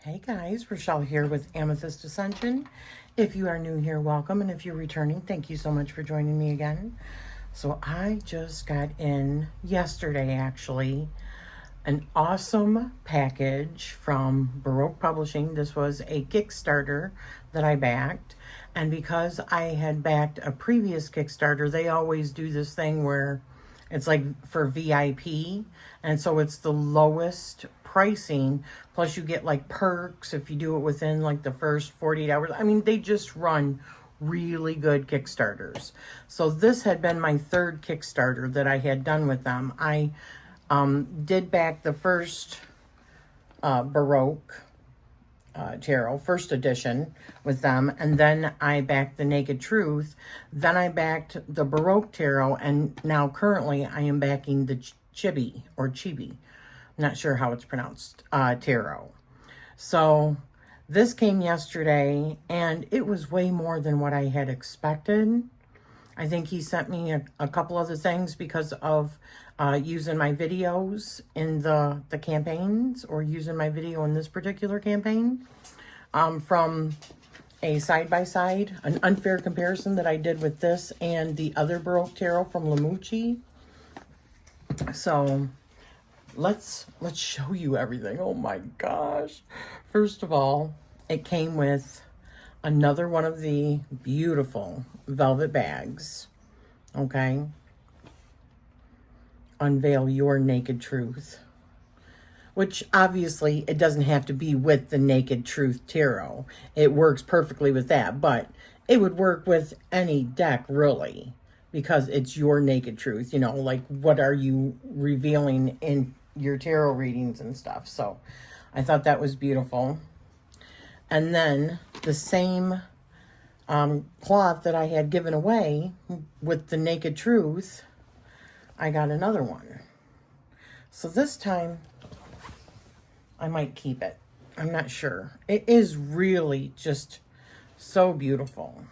Hey guys, Rachele here with Amethyst Ascension. If you are new here, welcome. And if you're returning, thank you so much for joining me again. So I just got in yesterday, actually, an awesome package from Baroque Publishing. This was a Kickstarter that I backed. And because I had backed a previous Kickstarter, they always do this thing where it's like for VIP. And so it's the lowest pricing. Plus you get like perks if you do it within like the first 48 hours. I mean, they just run really good Kickstarters. So this had been my third Kickstarter that I had done with them. I did back the first Baroque tarot, first edition with them, and then I backed the Naked Truth. Then I backed the Baroque tarot, and now currently I am backing the Chibi or Chibi, not sure how it's pronounced, tarot. So this came yesterday, and it was way more than what I had expected. I think he sent me a couple other things because of using my videos in the campaigns, or using my video in this particular campaign, from a side-by-side, an unfair comparison that I did with this and the other Baroque tarot from Lamucci. So let's show you everything. Oh my gosh. First of all, it came with another one of the beautiful velvet bags. Okay. Unveil your naked truth. Which obviously it doesn't have to be with the Naked Truth tarot. It works perfectly with that, but it would work with any deck really, because it's your naked truth. You know, like what are you revealing in your tarot readings and stuff. So I thought that was beautiful. And then the same cloth that I had given away with the Naked Truth, I got another one. So this time I might keep it. I'm not sure. It is really just so beautiful.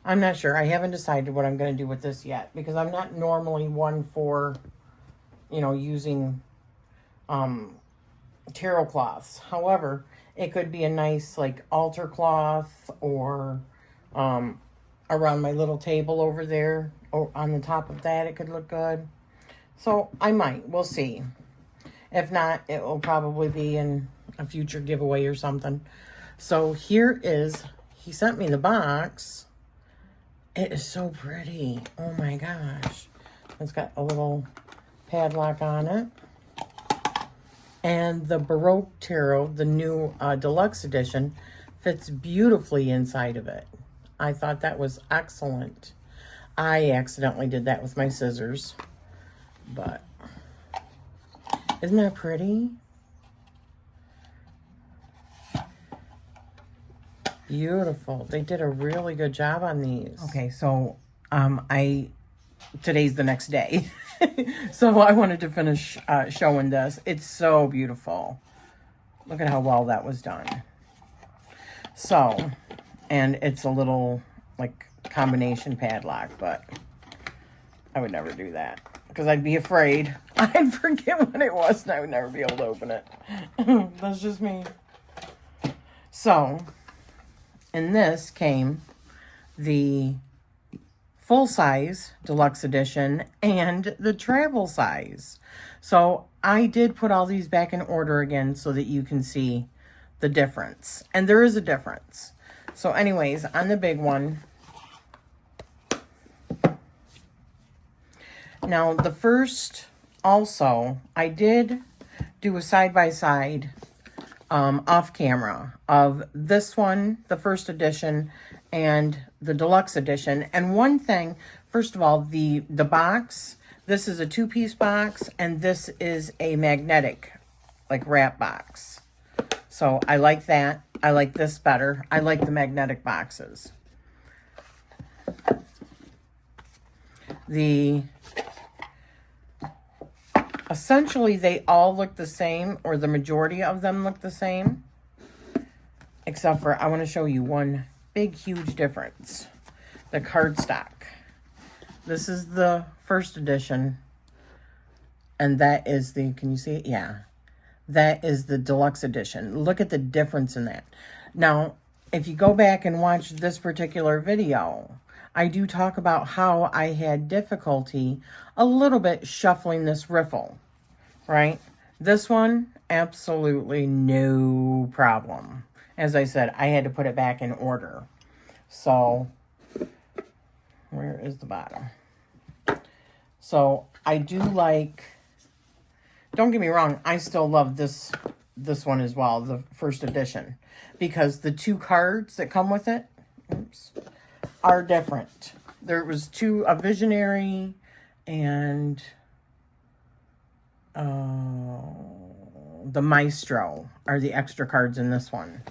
I'm not sure. I haven't decided what I'm going to do with this yet, because I'm not normally one for, you know, using tarot cloths. However, it could be a nice like altar cloth, or around my little table over there, or on the top of that it could look good. So I might. We'll see. If not, it will probably be in a future giveaway or something. So here is, he sent me the box. It is so pretty. Oh my gosh. It's got a little padlock on it. And the Baroque tarot, the new Deluxe edition, fits beautifully inside of it. I thought that was excellent. I accidentally did that with my scissors, but isn't that pretty? Beautiful. They did a really good job on these. Okay, so today's the next day. So I wanted to finish showing this. It's so beautiful. Look at how well that was done. So, and it's a little like combination padlock, but I would never do that because I'd be afraid. I'd forget what it was and I would never be able to open it. That's just me. So, in this came the full-size Deluxe edition and the travel size. So I did put all these back in order again so that you can see the difference. And there is a difference. So anyways, on the big one, now the first, also, I did do a side-by-side off camera of this one, the first edition, and the Deluxe edition. And one thing, first of all, the box, this is a two-piece box, and this is a magnetic, like, wrap box. So I like that. I like this better. I like the magnetic boxes. Essentially, they all look the same, or the majority of them look the same, except for, I want to show you one big, huge difference. The cardstock. This is the first edition, and that is the, can you see it? Yeah. that is the deluxe edition. Look at the difference in that. Now, if you go back and watch this particular video, I do talk about how I had difficulty a little bit shuffling this riffle, right? This one, absolutely no problem. As I said, I had to put it back in order. So, where is the bottom? So, I do like, don't get me wrong, I still love this one as well, the first edition. Because the 2 cards that come with it, are different. There was a visionary and the maestro are the extra cards in this one.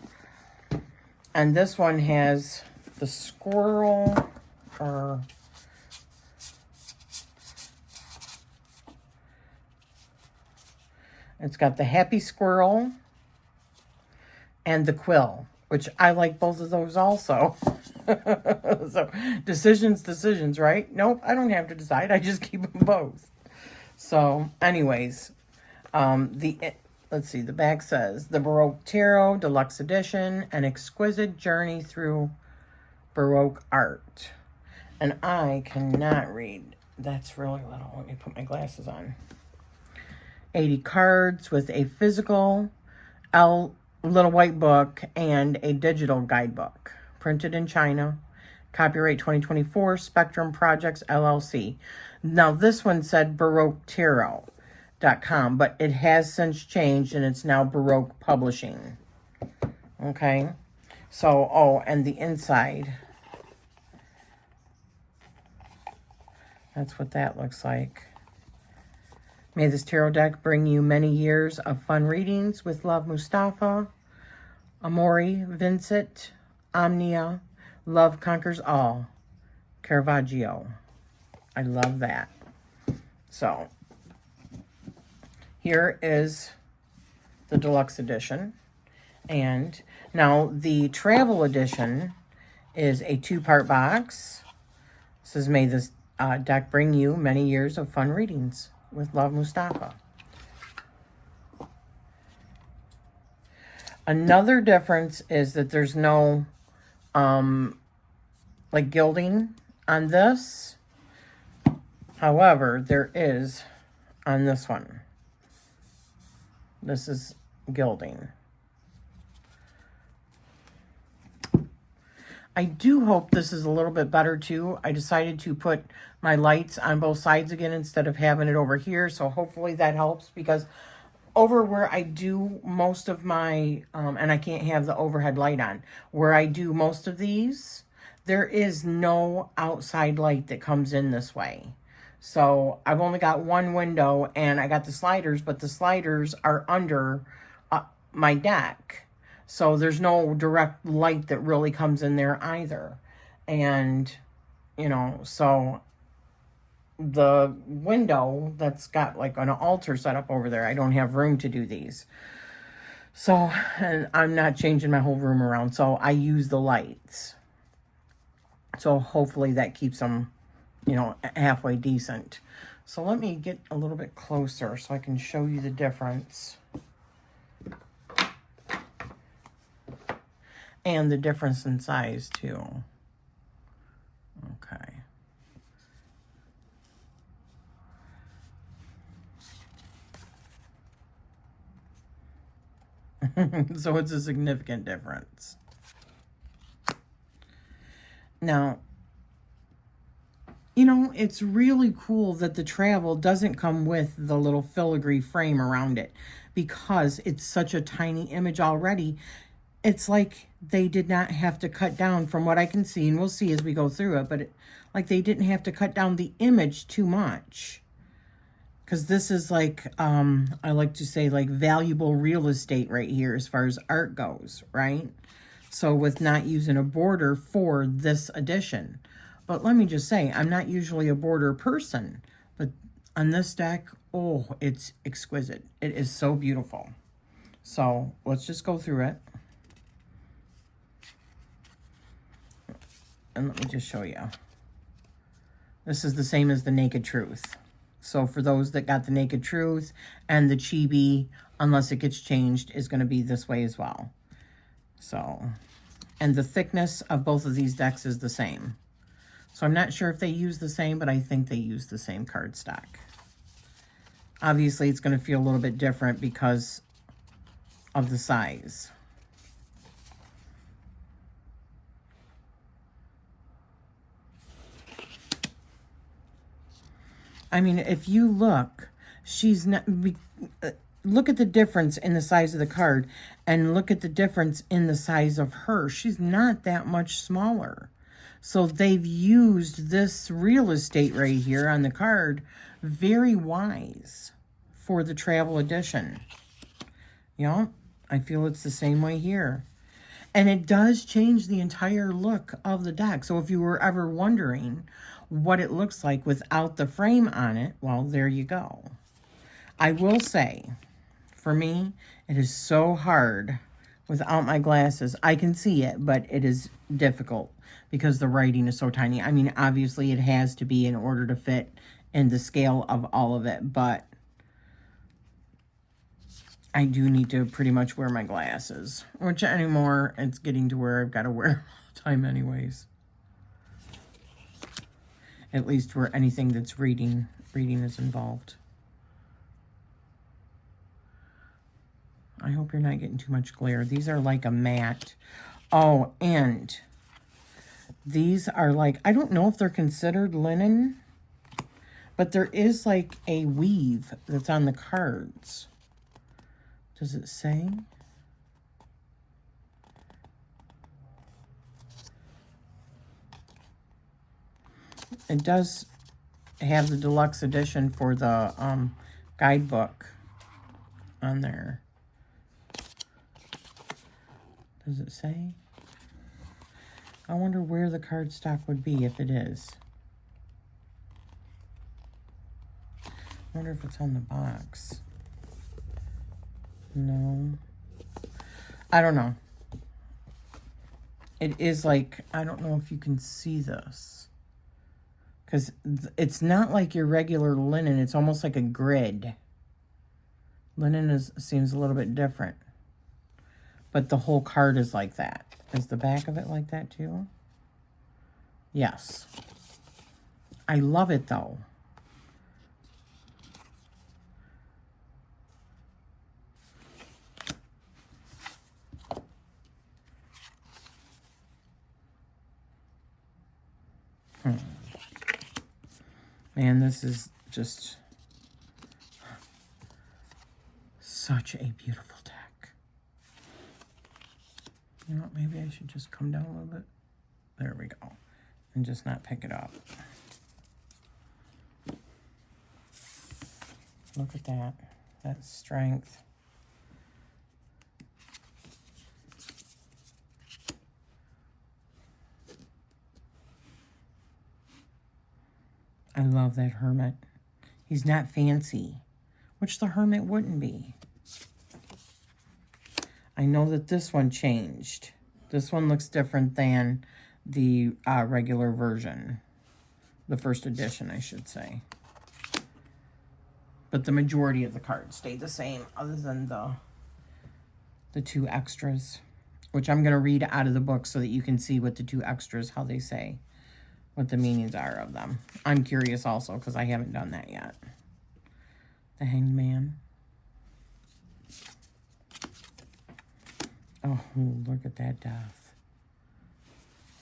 And this one has the squirrel, or it's got the happy squirrel and the quill, which I like both of those also. So, decisions, right? Nope, I don't have to decide. I just keep them both. So, anyways, let's see. The back says, the Baroque Tarot Deluxe Edition, an exquisite journey through Baroque art. And I cannot read. That's really little. Let me put my glasses on. 80 cards with a physical little white book and a digital guidebook. Printed in China. Copyright 2024, Spectrum Projects, LLC. Now, this one said BaroqueTarot.com, but it has since changed, and it's now Baroque Publishing. Okay? So, oh, and the inside. That's what that looks like. May this tarot deck bring you many years of fun readings. With love, Mustafa. Amori, Vincent, Omnia, love conquers all. Caravaggio. I love that. So, here is the deluxe edition. And now the travel edition is a 2-part box. It says, may this deck bring you many years of fun readings. With love, Mustafa. Another difference is that there's no like gilding on this. However, there is on this one. This is gilding. I do hope this is a little bit better too. I decided to put my lights on both sides again instead of having it over here. So hopefully that helps, because over where I do most of my, and I can't have the overhead light on, where I do most of these, there is no outside light that comes in this way. So I've only got one window, and I got the sliders, but the sliders are under my deck. So there's no direct light that really comes in there either. And, you know, so the window that's got like an altar set up over there, I don't have room to do these. So, and I'm not changing my whole room around, so I use the lights. So hopefully that keeps them, you know, halfway decent. So let me get a little bit closer so I can show you the difference. And the difference in size too. Okay. So it's a significant difference. Now, you know, it's really cool that the travel doesn't come with the little filigree frame around it, because it's such a tiny image already. It's like they did not have to cut down, from what I can see, and we'll see as we go through it, but like they didn't have to cut down the image too much. Because this is like, I like to say, like valuable real estate right here as far as art goes, right? So with not using a border for this edition. But let me just say, I'm not usually a border person, but on this deck, oh, it's exquisite. It is so beautiful. So let's just go through it. And let me just show you. This is the same as the Naked Truth. So for those that got the Naked Truth and the Chibi unless it gets changed, is going to be this way as well. So, and the thickness of both of these decks is the same. So I'm not sure if they use the same, but I think they use the same cardstock. Obviously, it's going to feel a little bit different because of the size. I mean, if you look, she's not... Look at the difference in the size of the card and look at the difference in the size of her. She's not that much smaller. So they've used this real estate right here on the card very wise for the travel edition. Yeah, I feel it's the same way here. And it does change the entire look of the deck. So if you were ever wondering what it looks like without the frame on it, well, there you go. I will say, for me, it is so hard without my glasses. I can see it, but it is difficult because the writing is so tiny. I mean, obviously it has to be in order to fit in the scale of all of it, but I do need to pretty much wear my glasses, which anymore, it's getting to where I've got to wear them all the time anyways. At least where anything that's reading is involved. I hope you're not getting too much glare. These are like a matte. Oh, and these are like, I don't know if they're considered linen, but there is like a weave that's on the cards. Does it say? It does have the deluxe edition for the guidebook on there. Does it say? I wonder where the cardstock would be if it is. I wonder if it's on the box. No. I don't know. It is like, I don't know if you can see this. Because it's not like your regular linen. It's almost like a grid. Linen seems a little bit different. But the whole card is like that. Is the back of it like that too? Yes. I love it though. Man, this is just such a beautiful deck. You know what, maybe I should just come down a little bit. There we go. And just not pick it up. Look at that. That's strength. I love that hermit. He's not fancy, which the hermit wouldn't be. I know that this one changed. This one looks different than the regular version. The first edition, I should say. But the majority of the cards stayed the same, other than the two extras, which I'm going to read out of the book so that you can see what the two extras, how they say, what the meanings are of them. I'm curious also, because I haven't done that yet. The Hanged Man. Oh, look at that death.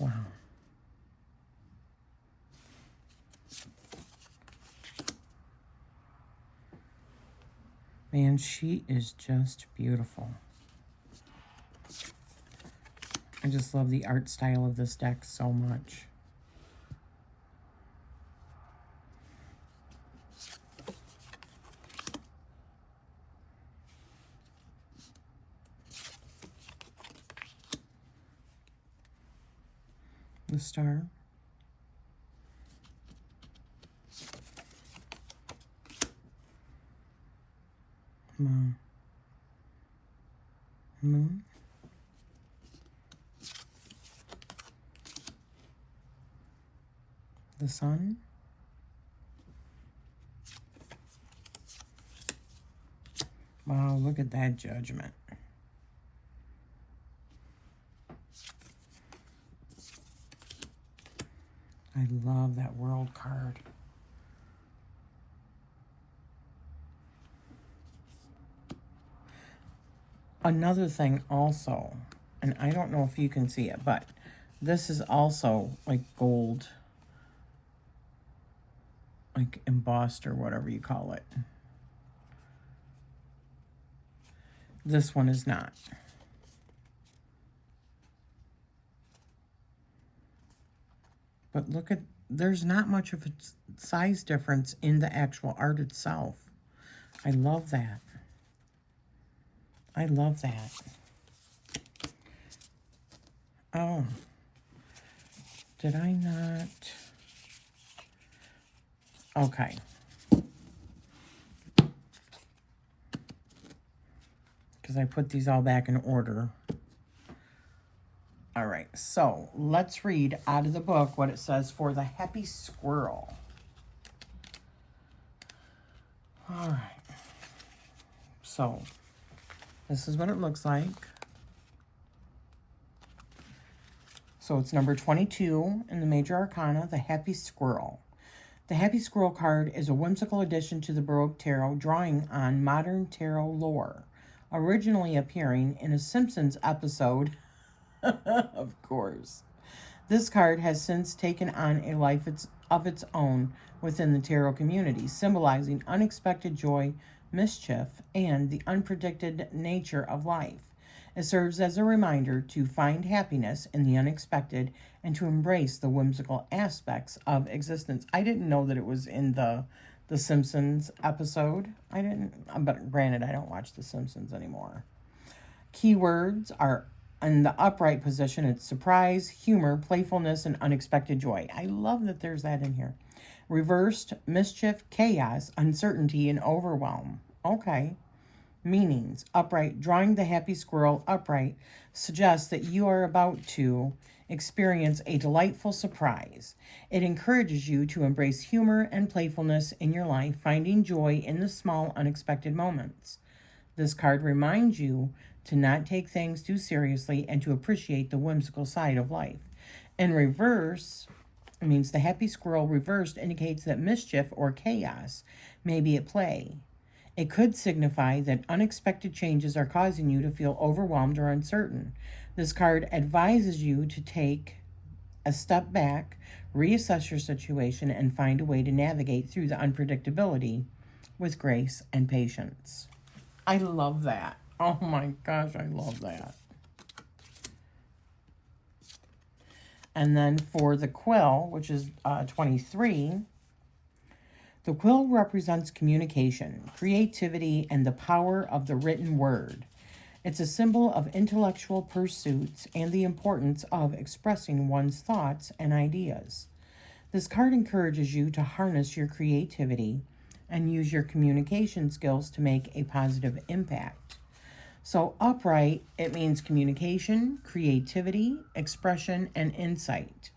Wow. Man, she is just beautiful. I just love the art style of this deck so much. The star. Moon. The sun. Wow, look at that Judgment. I love that World card. Another thing also, and I don't know if you can see it, but this is also like gold, like embossed or whatever you call it. This one is not. But look at, there's not much of a size difference in the actual art itself. I love that. I love that. Oh, did I not? Okay. Because I put these all back in order. All right, so let's read out of the book what it says for the happy squirrel. All right. So this is what it looks like. So it's number 22 in the Major Arcana, the Happy Squirrel. The Happy Squirrel card is a whimsical addition to the Baroque Tarot, drawing on modern tarot lore, originally appearing in a Simpsons episode. Of course. This card has since taken on a life of its own within the tarot community, symbolizing unexpected joy, mischief, and the unpredicted nature of life. It serves as a reminder to find happiness in the unexpected and to embrace the whimsical aspects of existence. I didn't know that it was in the Simpsons episode. I didn't, but granted, I don't watch The Simpsons anymore. Keywords are in the upright position. It's surprise, humor, playfulness, and unexpected joy. I love that there's that in here. Reversed, mischief, chaos, uncertainty, and overwhelm. Okay. Meanings. Upright. Drawing the happy squirrel upright suggests that you are about to experience a delightful surprise. It encourages you to embrace humor and playfulness in your life, finding joy in the small, unexpected moments. This card reminds you to not take things too seriously and to appreciate the whimsical side of life. In reverse, it means the happy squirrel reversed indicates that mischief or chaos may be at play. It could signify that unexpected changes are causing you to feel overwhelmed or uncertain. This card advises you to take a step back, reassess your situation, and find a way to navigate through the unpredictability with grace and patience. I love that. Oh my gosh, I love that. And then for the quill, which is 23, the quill represents communication, creativity, and the power of the written word. It's a symbol of intellectual pursuits and the importance of expressing one's thoughts and ideas. This card encourages you to harness your creativity and use your communication skills to make a positive impact. So upright, it means communication, creativity, expression, and insight.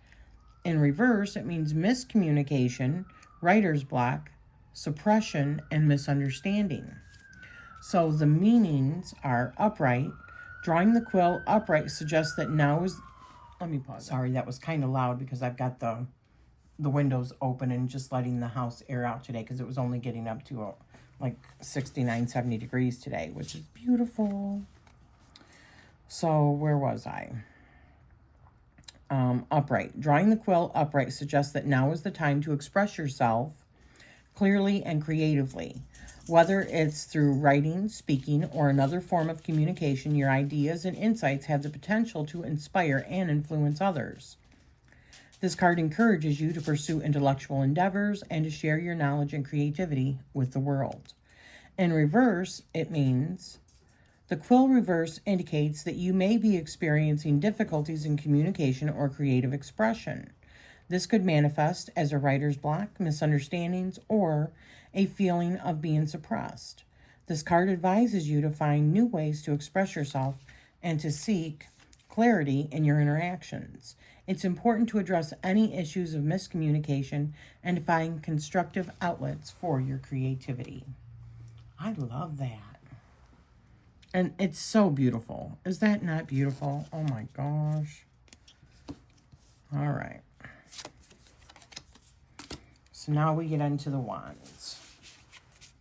In reverse, it means miscommunication, writer's block, suppression, and misunderstanding. So the meanings are upright. Drawing the quill upright suggests that now is... Let me pause. Sorry, that was kind of loud because I've got the windows open and just letting the house air out today because it was only getting up to like 69, 70 degrees today, which is beautiful. So where was I? Upright. Drawing the quill upright suggests that now is the time to express yourself clearly and creatively. Whether it's through writing, speaking, or another form of communication, your ideas and insights have the potential to inspire and influence others. This card encourages you to pursue intellectual endeavors and to share your knowledge and creativity with the world. In reverse, it means the quill reverse indicates that you may be experiencing difficulties in communication or creative expression. This could manifest as a writer's block, misunderstandings, or a feeling of being suppressed. This card advises you to find new ways to express yourself and to seek clarity in your interactions. It's important to address any issues of miscommunication and to find constructive outlets for your creativity. I love that. And it's so beautiful. Is that not beautiful? Oh my gosh. All right. So now we get into the wands.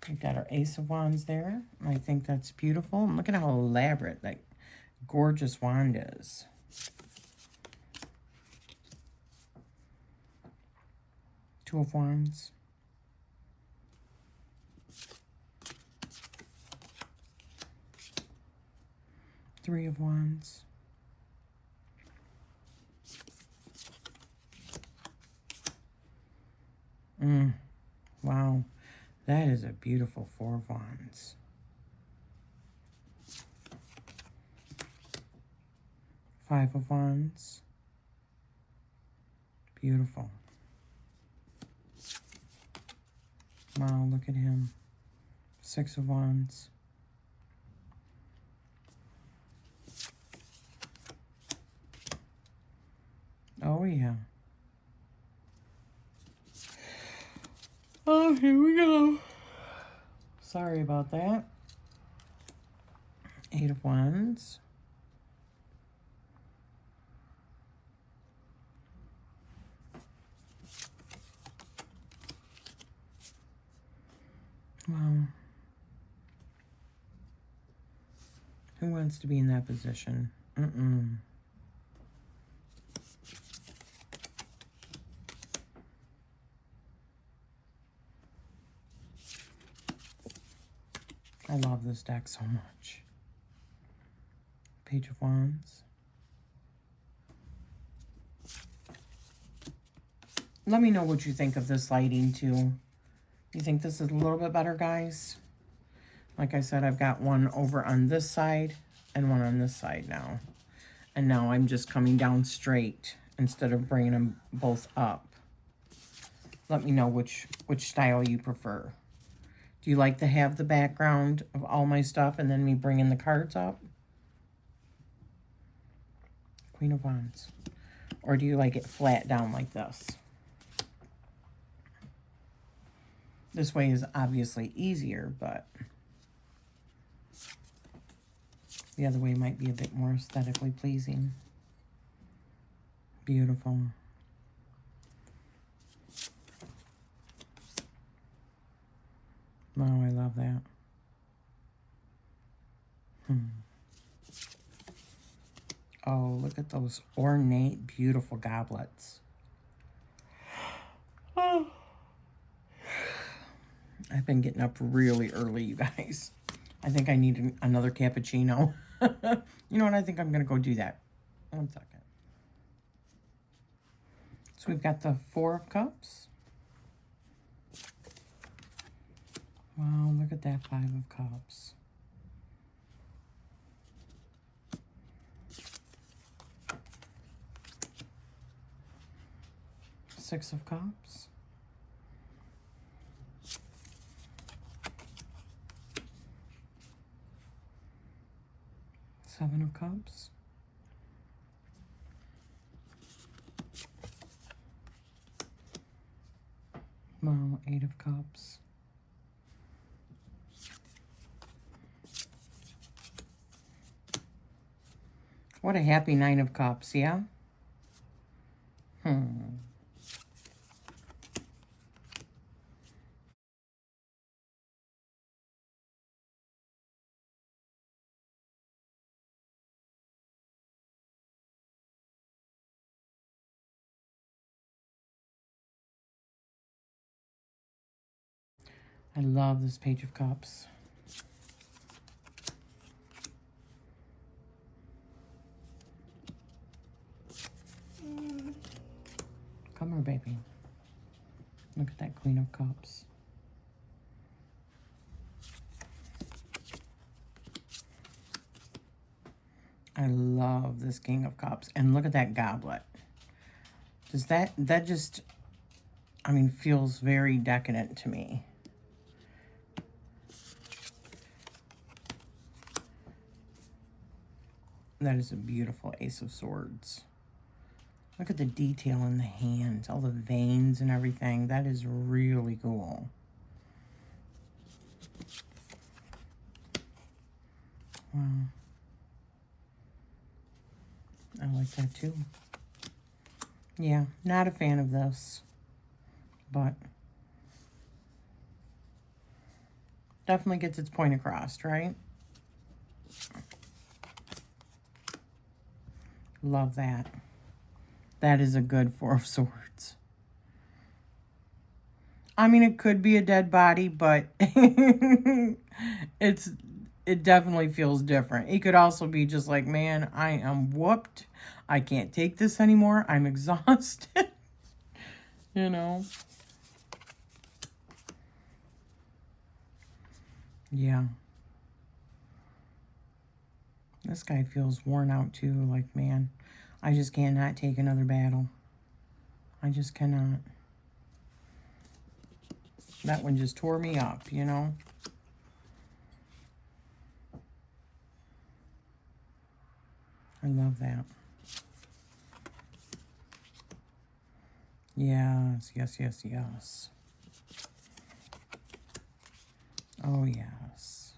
We've got our Ace of Wands there. I think that's beautiful. And look at how elaborate that gorgeous wand is. Two of Wands. Three of Wands. Wow. That is a beautiful Four of Wands. Five of Wands. Beautiful. Wow, look at him. Six of Wands. Oh, yeah. Oh, here we go. Sorry about that. Eight of Wands. Wow. Who wants to be in that position? I love this deck so much. Page of Wands. Let me know what you think of this lighting too. You think this is a little bit better, guys? Like I said, I've got one over on this side and one on this side now. And now I'm just coming down straight instead of bringing them both up. Let me know which style you prefer. Do you like to have the background of all my stuff and then me bringing the cards up? Queen of Wands. Or do you like it flat down like this? This way is obviously easier, but the other way might be a bit more aesthetically pleasing. Beautiful. Oh, I love that. Oh, look at those ornate, beautiful goblets. Oh. I've been getting up really early, you guys. I think I need another cappuccino. You know what? I think I'm going to go do that. 1 second. So we've got the Four of Cups. Wow, look at that Five of Cups. Six of Cups. Seven of Cups. Wow, Eight of Cups. What a happy Nine of Cups, yeah? I love this Page of Cups. Come here, baby. Look at that Queen of Cups. I love this King of Cups. And look at that goblet. Does that just, I mean, feels very decadent to me. That is a beautiful Ace of Swords. Look at the detail in the hands, all the veins and everything. That is really cool. Wow. I like that too. Yeah, not a fan of this, but definitely gets its point across, right? Love that. That is a good Four of Swords. I mean, it could be a dead body, but it definitely feels different. It could also be just like, man, I am whooped. I can't take this anymore. I'm exhausted. You know? Yeah. This guy feels worn out too. Like, man, I just cannot take another battle. I just cannot. That one just tore me up, you know? I love that. Yes, yes, yes, yes. Oh, yes.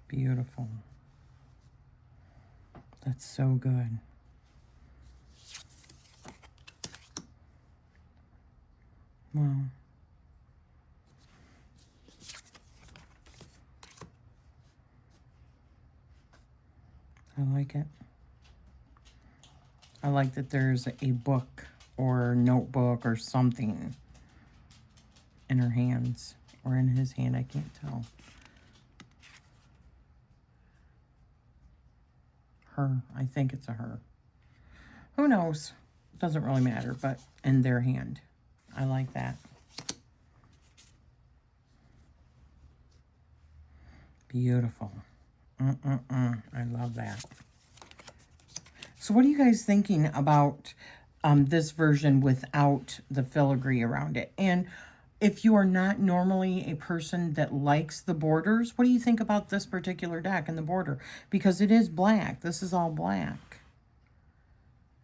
Beautiful. That's so good. Wow. I like it. I like that there's a book or notebook or something in her hands or in his hand. I can't tell. Her. I think it's a her. Who knows? Doesn't really matter, but in their hand. I like that. Beautiful. I love that. So what are you guys thinking about this version without the filigree around it? And if you are not normally a person that likes the borders, what do you think about this particular deck and the border? Because it is black. This is all black.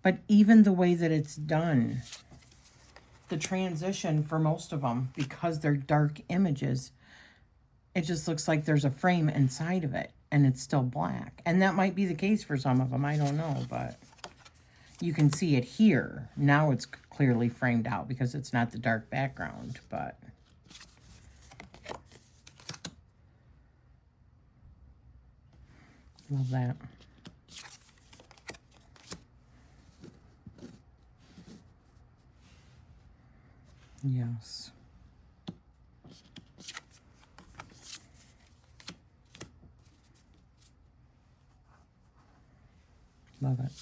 But even the way that it's done, the transition for most of them, because they're dark images, it just looks like there's a frame inside of it and it's still black. And that might be the case for some of them. I don't know, but you can see it here. Now it's clearly framed out because it's not the dark background, but love that. Yes. Love it.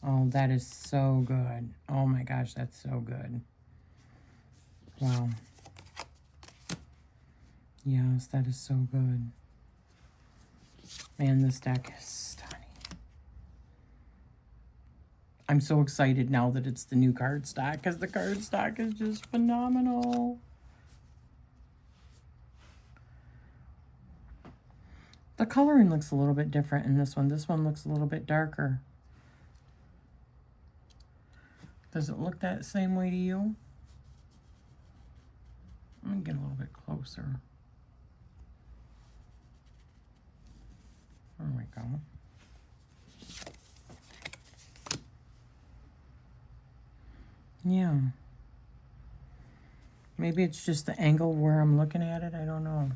Oh, that is so good. Oh my gosh, that's so good. Wow. Yes, that is so good. Man, this deck is stunning. I'm so excited now that it's the new cardstock because the cardstock is just phenomenal. The coloring looks a little bit different in this one. This one looks a little bit darker. Does it look that same way to you? Let me get a little bit closer. There we go. Yeah. Maybe it's just the angle where I'm looking at it. I don't know.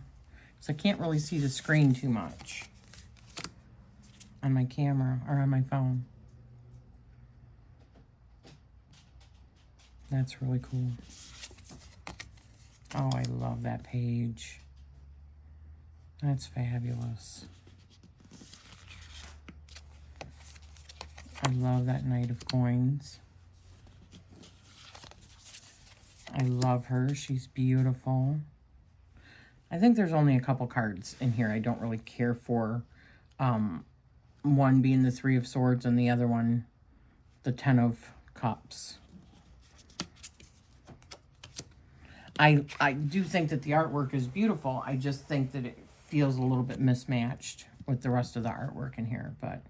So I can't really see the screen too much on my camera or on my phone. That's really cool. Oh, I love that page. That's fabulous. I love that Knight of Coins. I love her. She's beautiful. I think there's only a couple cards in here I don't really care for. One being the Three of Swords and the other one, the Ten of Cups. I do think that the artwork is beautiful. I just think that it feels a little bit mismatched with the rest of the artwork in here. But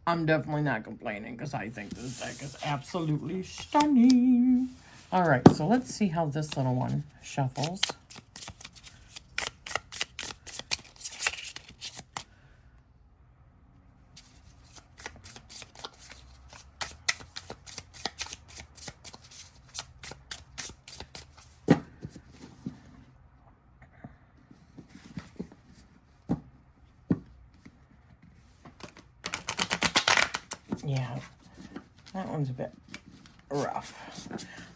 I'm definitely not complaining because I think this deck is absolutely stunning. All right, so let's see how this little one shuffles. Yeah, that one's a bit rough.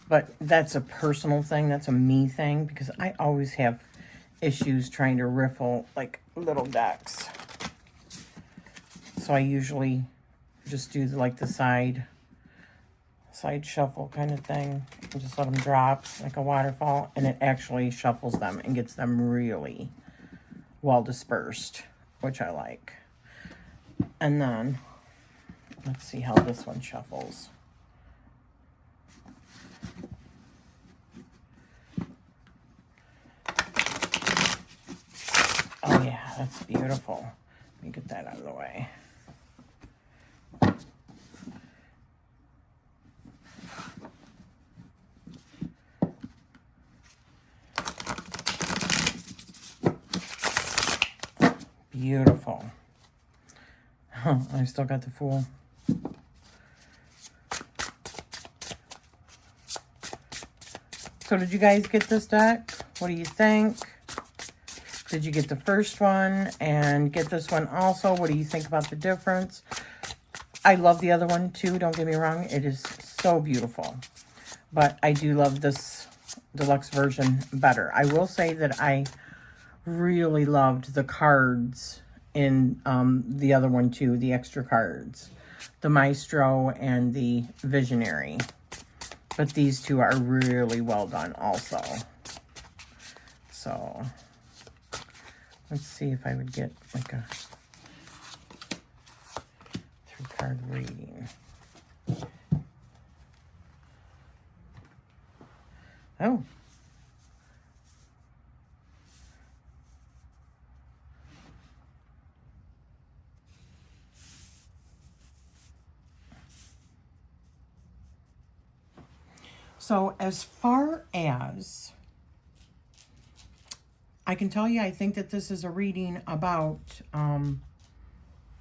But that's a personal thing. That's a me thing, because I always have issues trying to riffle like little decks. So I usually just do like the side shuffle kind of thing. And just let them drop like a waterfall, and it actually shuffles them and gets them really well dispersed, which I like. And then let's see how this one shuffles. Oh yeah, that's beautiful. Let me get that out of the way. Beautiful. Huh, I still got the Fool. So did you guys get this deck? What do you think? Did you get the first one and get this one also? What do you think about the difference? I love the other one too, don't get me wrong. It is so beautiful. But I do love this deluxe version better. I will say that I really loved the cards in the other one too, the extra cards. The Maestro and the Visionary. But these two are really well done also. So let's see if I would get like a 3-card reading. Oh. So as far as I can tell you, I think that this is a reading about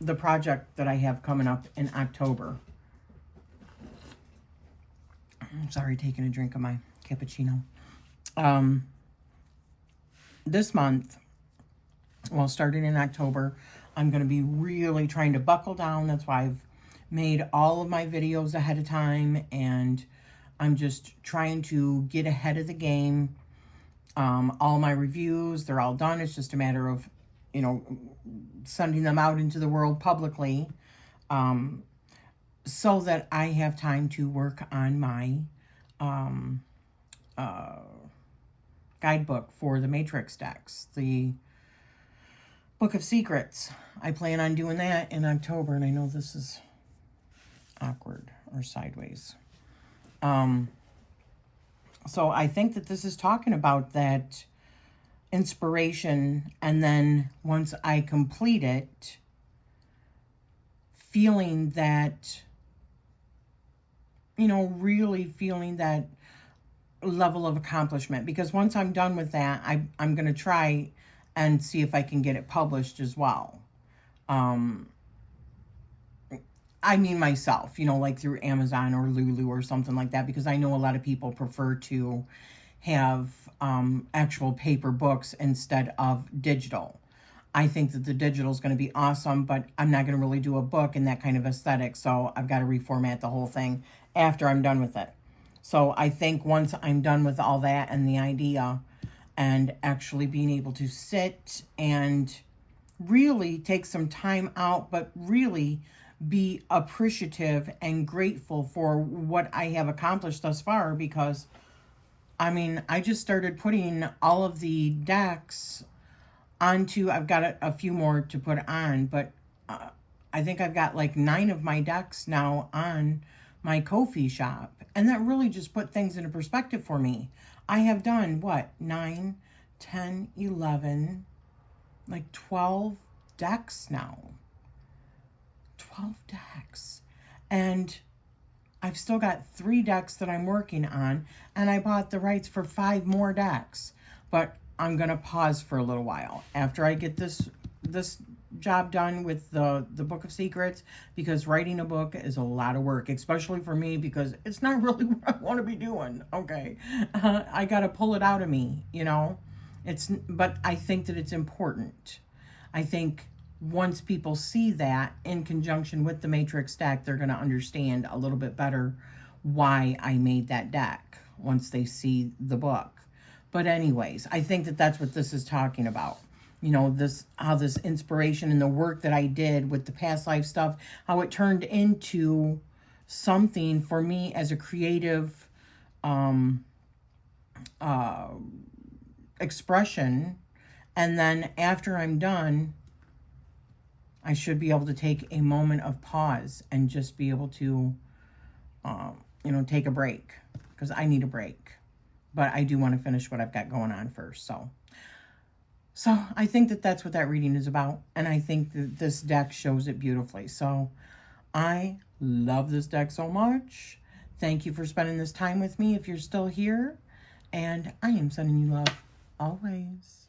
the project that I have coming up in October. I'm sorry, taking a drink of my cappuccino. This month, well, starting in October, I'm going to be really trying to buckle down. That's why I've made all of my videos ahead of time, and I'm just trying to get ahead of the game. All my reviews, they're all done. It's just a matter of, sending them out into the world publicly, so that I have time to work on my guidebook for the Matrix decks, the Book of Secrets. I plan on doing that in October, and I know this is awkward or sideways. So I think that this is talking about that inspiration, and then once I complete it, feeling that, really feeling that level of accomplishment. Because once I'm done with that, I'm going to try and see if I can get it published as well. I mean myself, like through Amazon or Lulu or something like that, because I know a lot of people prefer to have actual paper books instead of digital. I think that the digital is going to be awesome, but I'm not going to really do a book in that kind of aesthetic, so I've got to reformat the whole thing after I'm done with it. So I think once I'm done with all that and the idea, and actually being able to sit and really take some time out, but really be appreciative and grateful for what I have accomplished thus far, because I just started putting all of the decks onto, I've got a few more to put on, but I think I've got like 9 of my decks now on my Ko-fi shop, and that really just put things into perspective for me. I have done, 9, 10, 11, like 12 decks now. 12 decks. And I've still got 3 decks that I'm working on, and I bought the rights for 5 more decks. But I'm going to pause for a little while after I get this job done with the Book of Secrets, because writing a book is a lot of work, especially for me, because it's not really what I want to be doing. Okay. I got to pull it out of me, you know. But I think that it's important. I think once people see that in conjunction with the Matrix deck, they're going to understand a little bit better why I made that deck once they see the book. But anyways, I think that that's what this is talking about. You know, how this inspiration and the work that I did with the past life stuff, how it turned into something for me as a creative expression. And then after I'm done, I should be able to take a moment of pause and just be able to, you know, take a break, because I need a break. But I do want to finish what I've got going on first. So I think that that's what that reading is about. And I think that this deck shows it beautifully. So I love this deck so much. Thank you for spending this time with me if you're still here. And I am sending you love always.